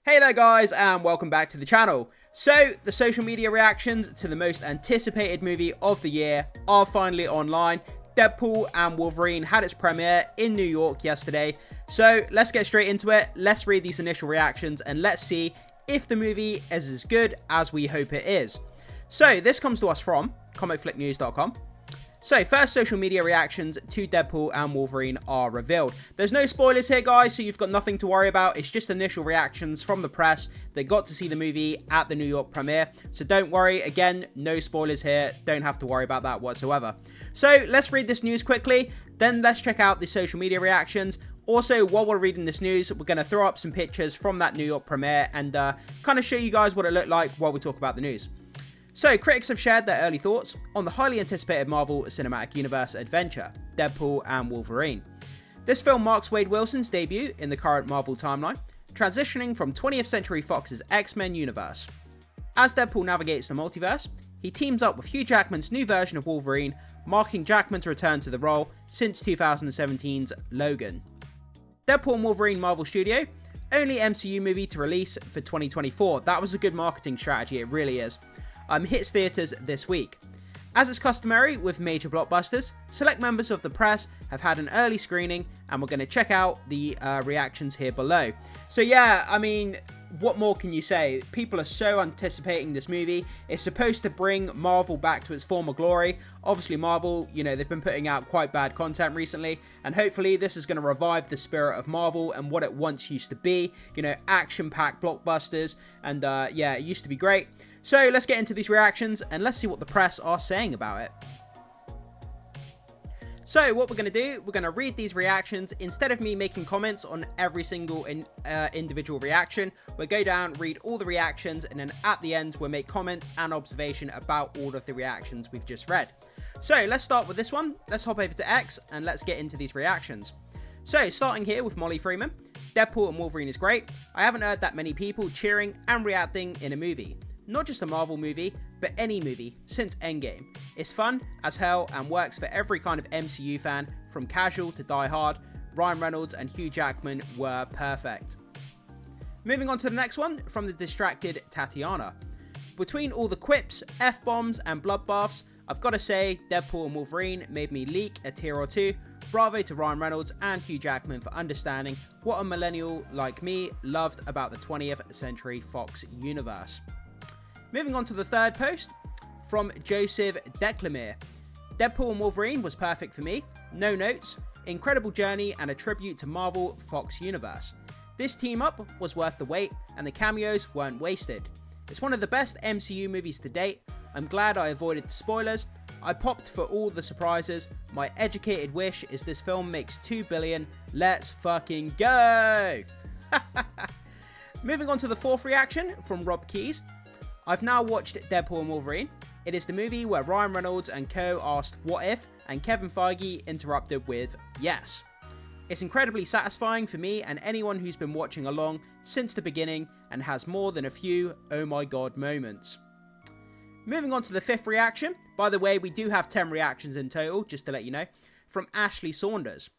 Hey there guys, and welcome back to the channel. So, the social media reactions to the most anticipated movie of the year are finally online. Deadpool and Wolverine had its premiere in New York yesterday. So, let's get straight into it. Let's read these initial reactions and let's see if the movie is as good as we hope it is. So, this comes to us from comicflicknews.com. So, first social media reactions to Deadpool and Wolverine are revealed. There's no spoilers here, guys, so you've got nothing to worry about. It's just initial reactions from the press that got to see the movie at the New York premiere. So don't worry, again, no spoilers here. Don't have to worry about that whatsoever. So let's read this news quickly, then let's check out the social media reactions. Also, while we're reading this news, we're going to throw up some pictures from that New York premiere and kind of show you guys what it looked like while we talk about the news. So, critics have shared their early thoughts on the highly anticipated Marvel Cinematic Universe adventure, Deadpool and Wolverine. This film marks Wade Wilson's debut in the current Marvel timeline, transitioning from 20th Century Fox's X-Men universe. As Deadpool navigates the multiverse, he teams up with Hugh Jackman's new version of Wolverine, marking Jackman's return to the role since 2017's Logan. Deadpool and Wolverine Marvel Studio, only MCU movie to release for 2024. That was a good marketing strategy, it really is. Hits theatres this week. As is customary with major blockbusters, select members of the press have had an early screening and we're going to check out the reactions here below. So yeah, I mean, what more can you say? People are so anticipating this movie. It's supposed to bring Marvel back to its former glory. Obviously Marvel, you know, they've been putting out quite bad content recently, and hopefully this is going to revive the spirit of Marvel and what it once used to be. You know, action-packed blockbusters, and yeah, it used to be great. So let's get into these reactions and let's see what the press are saying about it. So what we're going to do, we're going to read these reactions. Instead of me making comments on every single individual reaction, we'll go down, read all the reactions, and then at the end we'll make comments and observation about all of the reactions we've just read. So let's start with this one. Let's hop over to X and let's get into these reactions. So starting here with Molly Freeman, Deadpool and Wolverine is great. I haven't heard that many people cheering and reacting in a movie. Not just a Marvel movie, but any movie since Endgame. It's fun as hell and works for every kind of MCU fan, from casual to die hard. Ryan Reynolds and Hugh Jackman were perfect. Moving on to the next one, from the distracted Tatiana. Between all the quips, F-bombs and bloodbaths, I've got to say Deadpool and Wolverine made me leak a tear or two. Bravo to Ryan Reynolds and Hugh Jackman for understanding what a millennial like me loved about the 20th Century Fox universe. Moving on to the third post, from Joseph Declamere. Deadpool and Wolverine was perfect for me, no notes, incredible journey and a tribute to Marvel Fox Universe. This team up was worth the wait and the cameos weren't wasted. It's one of the best MCU movies to date. I'm glad I avoided the spoilers. I popped for all the surprises. My educated wish is this film makes $2 billion. Let's fucking go! Moving on to the fourth reaction, from Rob Keys. I've now watched Deadpool and Wolverine. It is the movie where Ryan Reynolds and co asked what if, and Kevin Feige interrupted with yes. It's incredibly satisfying for me and anyone who's been watching along since the beginning and has more than a few oh my god moments. Moving on to the fifth reaction. By the way, we do have 10 reactions in total, just to let you know, from Ashley Saunders.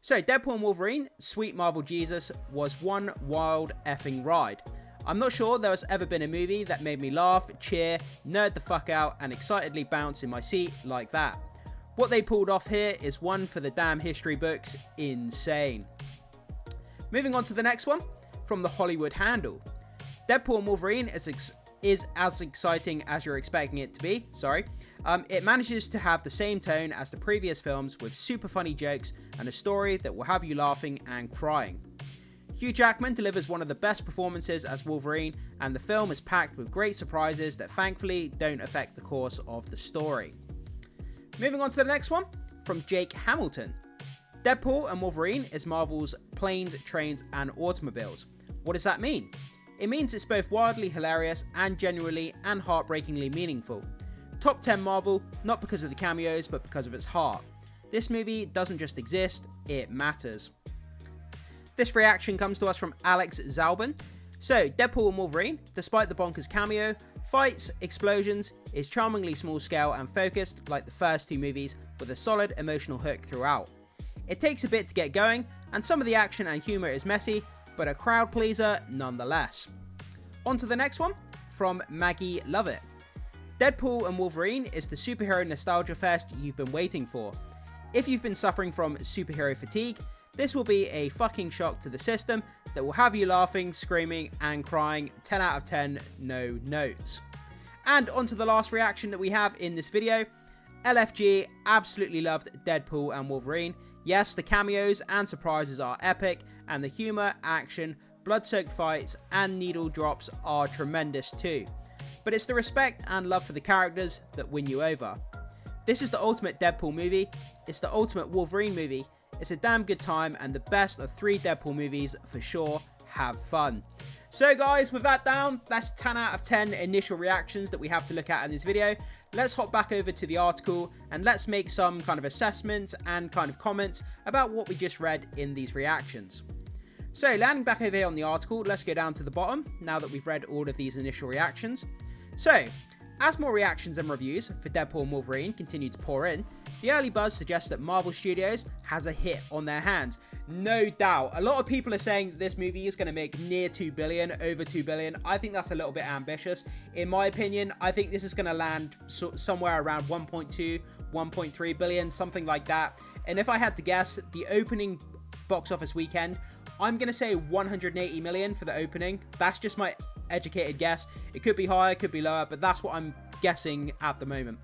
So Deadpool and Wolverine, Sweet Marvel Jesus, was one wild effing ride. I'm not sure there has ever been a movie that made me laugh, cheer, nerd the fuck out, and excitedly bounce in my seat like that. What they pulled off here is one for the damn history books. Insane. Moving on to the next one, from the Hollywood Handle. Deadpool and Wolverine is as exciting as you're expecting it to be. It manages to have the same tone as the previous films, with super funny jokes and a story that will have you laughing and crying. Hugh Jackman delivers one of the best performances as Wolverine, and the film is packed with great surprises that thankfully don't affect the course of the story. Moving on to the next one, from Jake Hamilton. Deadpool and Wolverine is Marvel's planes, trains and automobiles. What does that mean? It means it's both wildly hilarious and genuinely and heartbreakingly meaningful. Top 10 Marvel, not because of the cameos, but because of its heart. This movie doesn't just exist, it matters. This reaction comes to us from Alex Zalban. So, Deadpool and Wolverine, despite the bonkers cameo, fights, explosions, is charmingly small scale and focused like the first two movies, with a solid emotional hook throughout. It takes a bit to get going, and some of the action and humour is messy, but a crowd pleaser nonetheless. On to the next one, from Maggie Lovett. Deadpool and Wolverine is the superhero nostalgia fest you've been waiting for. If you've been suffering from superhero fatigue, this will be a fucking shock to the system that will have you laughing, screaming, and crying. 10 out of 10, no notes. And on to the last reaction that we have in this video. LFG absolutely loved Deadpool and Wolverine. Yes, the cameos and surprises are epic, and the humour, action, blood-soaked fights, and needle drops are tremendous too. But it's the respect and love for the characters that win you over. This is the ultimate Deadpool movie, it's the ultimate Wolverine movie, it's a damn good time, and the best of 3 Deadpool movies for sure. Have fun. So guys, with that down, that's 10 out of 10 initial reactions that we have to look at in this video. Let's hop back over to the article and let's make some kind of assessments and kind of comments about what we just read in these reactions. So landing back over here on the article, let's go down to the bottom now that we've read all of these initial reactions. So, as more reactions and reviews for Deadpool and Wolverine continue to pour in, the early buzz suggests that Marvel Studios has a hit on their hands. No doubt. A lot of people are saying that this movie is going to make near 2 billion, over 2 billion. I think that's a little bit ambitious. In my opinion, I think this is going to land somewhere around 1.2, 1.3 billion, something like that. And if I had to guess, the opening box office weekend, I'm going to say 180 million for the opening. That's just my educated guess. It could be higher, could be lower, but that's what I'm guessing at the moment.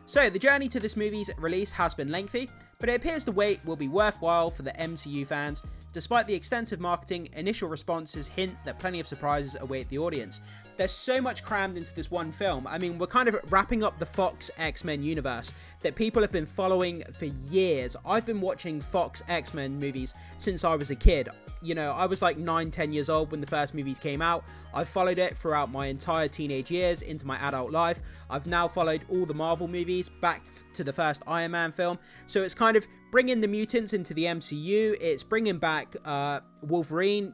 So the journey to this movie's release has been lengthy, but it appears the wait will be worthwhile for the MCU fans. Despite the extensive marketing, initial responses hint that plenty of surprises await the audience. There's so much crammed into this one film. I mean, we're kind of wrapping up the Fox X-Men universe that people have been following for years. I've been watching Fox X-Men movies since I was a kid. You know, I was like 9-10 years old when the first movies came out. I've followed it throughout my entire teenage years into my adult life. I've now followed all the Marvel movies back to the first Iron Man film. So it's kind of bringing the mutants into the MCU. It's bringing back Wolverine,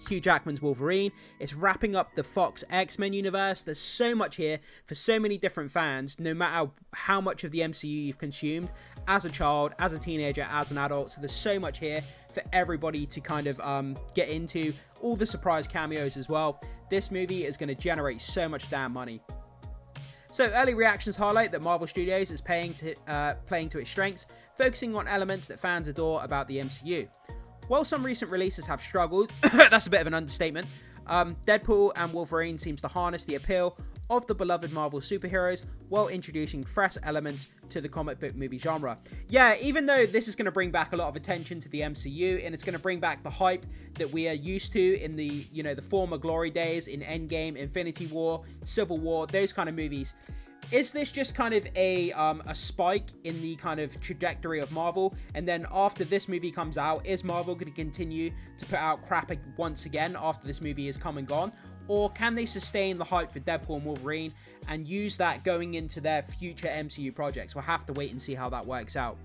Hugh Jackman's Wolverine. It's wrapping up the Fox X-Men universe. There's so much here for so many different fans, no matter how much of the MCU you've consumed as a child, as a teenager, as an adult. So there's so much here for everybody to kind of get into. All the surprise cameos as well. This movie is going to generate so much damn money. So early reactions highlight that Marvel Studios is playing to its strengths, focusing on elements that fans adore about the MCU. While some recent releases have struggled, that's a bit of an understatement, Deadpool and Wolverine seems to harness the appeal of the beloved Marvel superheroes while introducing fresh elements to the comic book movie genre. Yeah, even though this is going to bring back a lot of attention to the MCU and it's going to bring back the hype that we are used to in the, you know, the former glory days in Endgame, Infinity War, Civil War, those kind of movies. Is this just kind of a spike in the kind of trajectory of Marvel? And then after this movie comes out, is Marvel going to continue to put out crap once again after this movie is come and gone? Or can they sustain the hype for Deadpool and Wolverine and use that going into their future MCU projects? We'll have to wait and see how that works out.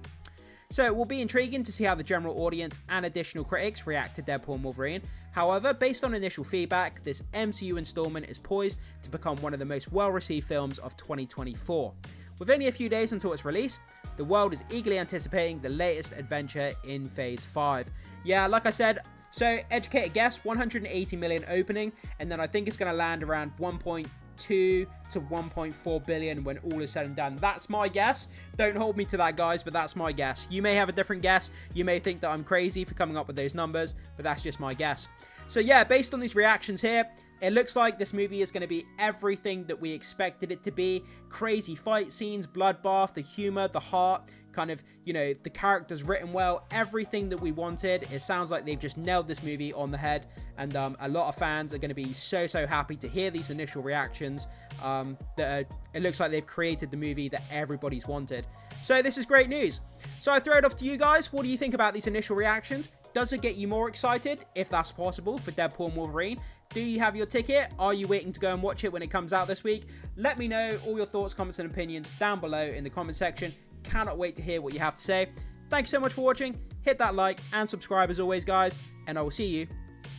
So it will be intriguing to see how the general audience and additional critics react to Deadpool and Wolverine. However, based on initial feedback, this MCU installment is poised to become one of the most well-received films of 2024. With only a few days until its release, the world is eagerly anticipating the latest adventure in Phase 5. Yeah, like I said, so educated guess, 180 million opening, and then I think it's going to land around 1.2 to 1.4 billion when all is said and done. That's my guess. Don't hold me to that, guys, but that's my guess. You may have a different guess. You may think that I'm crazy for coming up with those numbers, but that's just my guess. So yeah, based on these reactions here, it looks like this movie is going to be everything that we expected it to be. Crazy fight scenes, bloodbath, the humor, the heart, kind of, you know, the characters written well, everything that we wanted. It sounds like they've just nailed this movie on the head, and a lot of fans are going to be so happy to hear these initial reactions. It looks like they've created the movie that everybody's wanted. So this is great news. So I throw it off to you guys. What do you think about these initial reactions? Does it get you more excited, if that's possible, for Deadpool and Wolverine? Do you have your ticket? Are you waiting to go and watch it when it comes out this week? Let me know all your thoughts, comments, and opinions down below in the comment section. Cannot wait to hear what you have to say. Thank you so much for watching. Hit that like and subscribe as always, guys, and I will see you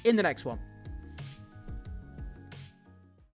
in the next one.